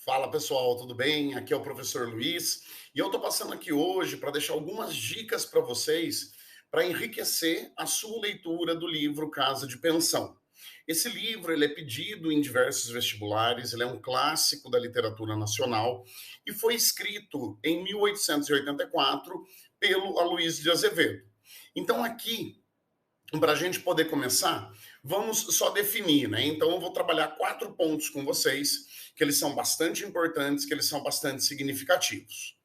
Fala pessoal, tudo bem? Aqui é o professor Luiz e eu estou passando aqui hoje para deixar algumas dicas para vocês para enriquecer a sua leitura do livro Casa de Pensão. Esse livro ele é pedido em diversos vestibulares, ele é um clássico da literatura nacional e foi escrito em 1884 pelo Aloysio de Azevedo. Então aqui para a gente poder começar, vamos só definir, né? Então, eu vou trabalhar 4 pontos com vocês, que eles são bastante importantes, que eles são bastante significativos.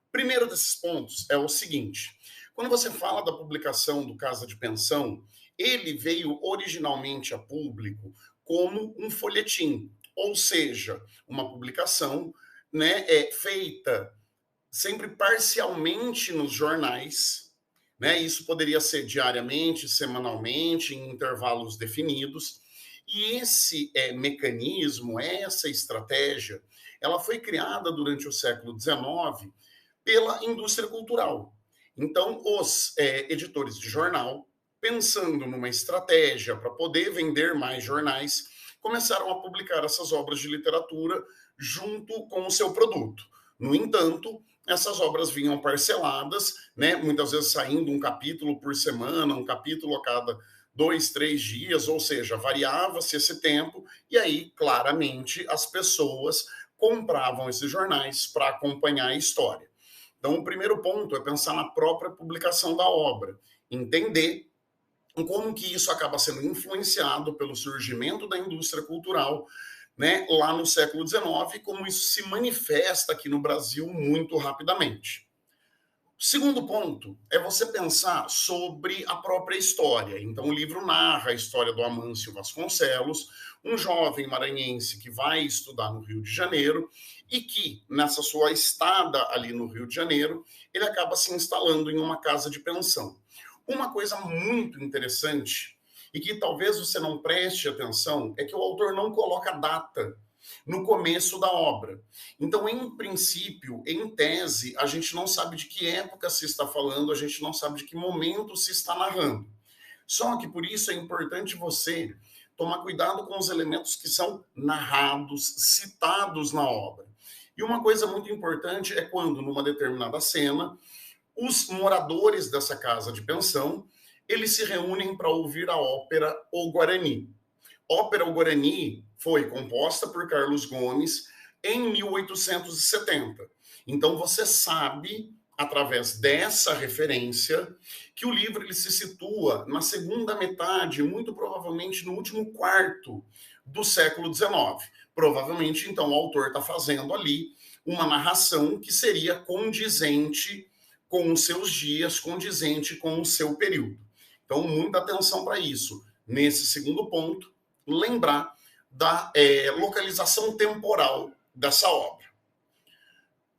O primeiro desses pontos é o seguinte: quando você fala da publicação do Casa de Pensão, ele veio originalmente a público como um folhetim, ou seja, uma publicação, né, feita sempre parcialmente nos jornais, né? Isso poderia ser diariamente, semanalmente, em intervalos definidos. E esse mecanismo, essa estratégia, ela foi criada durante o século XIX pela indústria cultural. Então, os editores de jornal, pensando numa estratégia para poder vender mais jornais, começaram a publicar essas obras de literatura junto com o seu produto. No entanto, essas obras vinham parceladas, né, muitas vezes saindo um capítulo por semana, um capítulo a cada 2, 3 dias, ou seja, variava-se esse tempo, e aí, claramente, as pessoas compravam esses jornais para acompanhar a história. Então, o primeiro ponto é pensar na própria publicação da obra, entender como que isso acaba sendo influenciado pelo surgimento da indústria cultural, né, lá no século XIX, como isso se manifesta aqui no Brasil muito rapidamente. O segundo ponto é você pensar sobre a própria história. Então, o livro narra a história do Amâncio Vasconcelos, um jovem maranhense que vai estudar no Rio de Janeiro e que, nessa sua estada ali no Rio de Janeiro, ele acaba se instalando em uma casa de pensão. Uma coisa muito interessante e que talvez você não preste atenção é que o autor não coloca data no começo da obra. Então, em princípio, em tese, a gente não sabe de que época se está falando, a gente não sabe de que momento se está narrando. Só que por isso é importante você tomar cuidado com os elementos que são narrados, citados na obra. E uma coisa muito importante é quando, numa determinada cena, os moradores dessa casa de pensão, eles se reúnem para ouvir a ópera O Guarani. Ópera O Guarani foi composta por Carlos Gomes em 1870. Então você sabe, através dessa referência, que o livro ele se situa na segunda metade, muito provavelmente no último quarto do século XIX. Provavelmente, então, o autor está fazendo ali uma narração que seria condizente com os seus dias, condizente com o seu período. Então, muita atenção para isso. Nesse segundo ponto, lembrar da localização temporal dessa obra.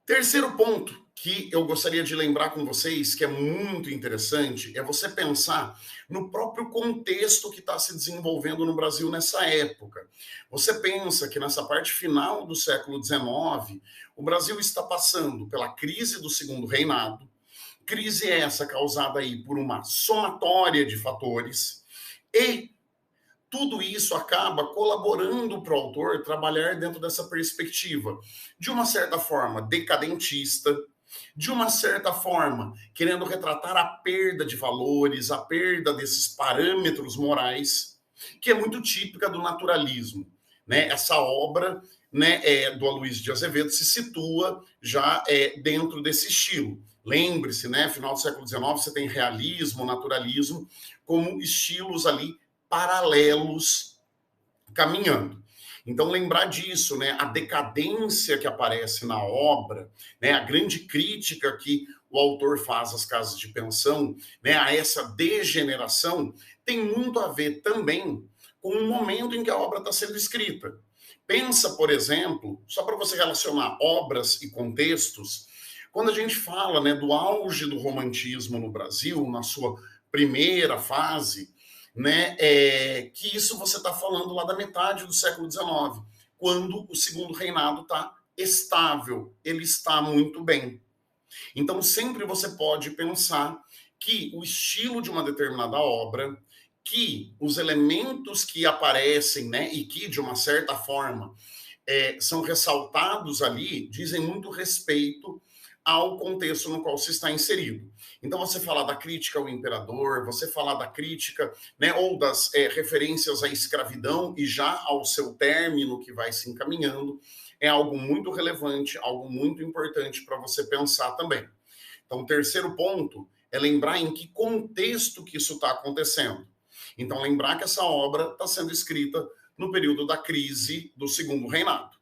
Terceiro ponto que eu gostaria de lembrar com vocês, que é muito interessante, é você pensar no próprio contexto que está se desenvolvendo no Brasil nessa época. Você pensa que nessa parte final do século XIX, o Brasil está passando pela crise do Segundo Reinado, crise essa causada aí por uma somatória de fatores, e tudo isso acaba colaborando para o autor trabalhar dentro dessa perspectiva, de uma certa forma decadentista, de uma certa forma querendo retratar a perda de valores, a perda desses parâmetros morais, que é muito típica do naturalismo. Né? Essa obra, né, do Aloysio de Azevedo se situa já dentro desse estilo. Lembre-se, né, final do século XIX, você tem realismo, naturalismo, como estilos ali paralelos caminhando. Então, lembrar disso, né? A decadência que aparece na obra, né? A grande crítica que o autor faz às casas de pensão, né? A essa degeneração, tem muito a ver também com o momento em que a obra está sendo escrita. Pensa, por exemplo, só para você relacionar obras e contextos, quando a gente fala, né, do auge do romantismo no Brasil, na sua primeira fase, né, que isso você está falando lá da metade do século XIX, quando o Segundo Reinado está estável, ele está muito bem. Então, sempre você pode pensar que o estilo de uma determinada obra, que os elementos que aparecem, né, e que, de uma certa forma, são ressaltados ali dizem muito respeito ao contexto no qual se está inserido. Então, você falar da crítica ao imperador, você falar da crítica, né, ou das referências à escravidão e já ao seu término que vai se encaminhando, é algo muito relevante, algo muito importante para você pensar também. Então, o terceiro ponto é lembrar em que contexto que isso está acontecendo. Então, lembrar que essa obra está sendo escrita no período da crise do Segundo Reinado.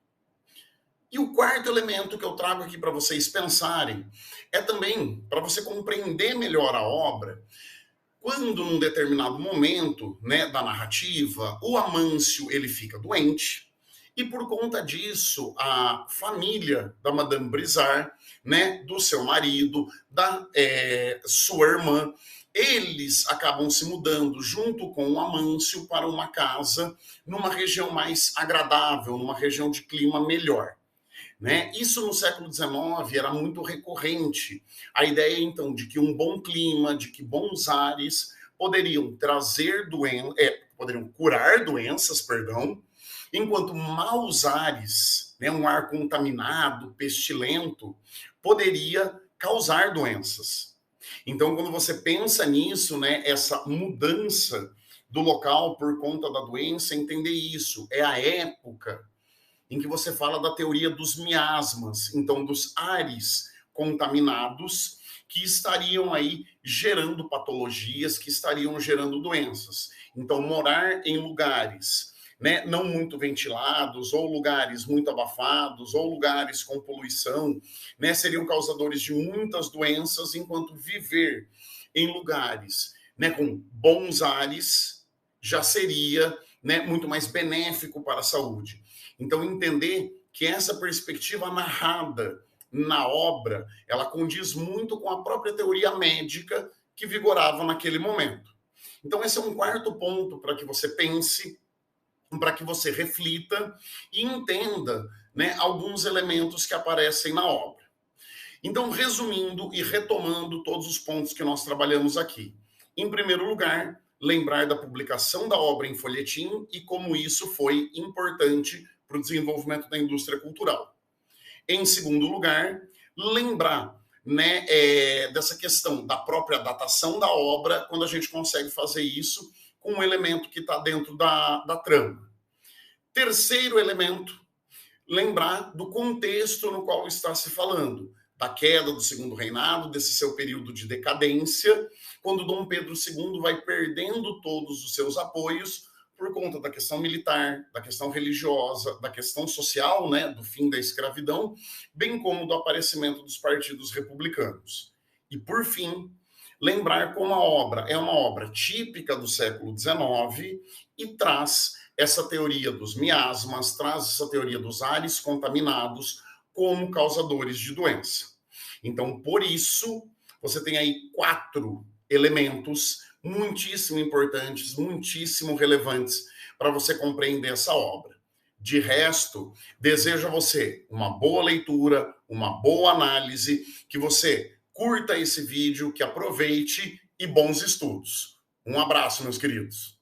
E o quarto elemento que eu trago aqui para vocês pensarem é também para você compreender melhor a obra, quando num determinado momento, né, da narrativa, o Amâncio ele fica doente, e por conta disso, a família da Madame Brizard, né, do seu marido, da sua irmã, eles acabam se mudando junto com o Amâncio para uma casa numa região mais agradável, numa região de clima melhor. Né? Isso no século XIX era muito recorrente. A ideia, então, de que um bom clima, de que bons ares poderiam trazer poderiam curar doenças, perdão, enquanto maus ares, né, um ar contaminado, pestilento, poderia causar doenças. Então, quando você pensa nisso, né, essa mudança do local por conta da doença, entender isso. É a época em que você fala da teoria dos miasmas, então dos ares contaminados que estariam aí gerando patologias, que estariam gerando doenças. Então, morar em lugares, né, não muito ventilados, ou lugares muito abafados, ou lugares com poluição, né, seriam causadores de muitas doenças, enquanto viver em lugares, né, com bons ares já seria, né, muito mais benéfico para a saúde. Então, entender que essa perspectiva narrada na obra, ela condiz muito com a própria teoria médica que vigorava naquele momento. Então, esse é um quarto ponto para que você pense, para que você reflita e entenda, né, alguns elementos que aparecem na obra. Então, resumindo e retomando todos os pontos que nós trabalhamos aqui. Em primeiro lugar, lembrar da publicação da obra em folhetim e como isso foi importante para o desenvolvimento da indústria cultural. Em segundo lugar, lembrar, né, dessa questão da própria datação da obra, quando a gente consegue fazer isso com um elemento que está dentro da trama. Terceiro elemento, lembrar do contexto no qual está se falando, da queda do Segundo Reinado, desse seu período de decadência, quando Dom Pedro II vai perdendo todos os seus apoios por conta da questão militar, da questão religiosa, da questão social, né, do fim da escravidão, bem como do aparecimento dos partidos republicanos. E, por fim, lembrar como a obra é uma obra típica do século XIX e traz essa teoria dos miasmas, traz essa teoria dos ares contaminados como causadores de doença. Então, por isso, você tem aí 4 elementos muitíssimo importantes, muitíssimo relevantes para você compreender essa obra. De resto, desejo a você uma boa leitura, uma boa análise, que você curta esse vídeo, que aproveite e bons estudos. Um abraço, meus queridos.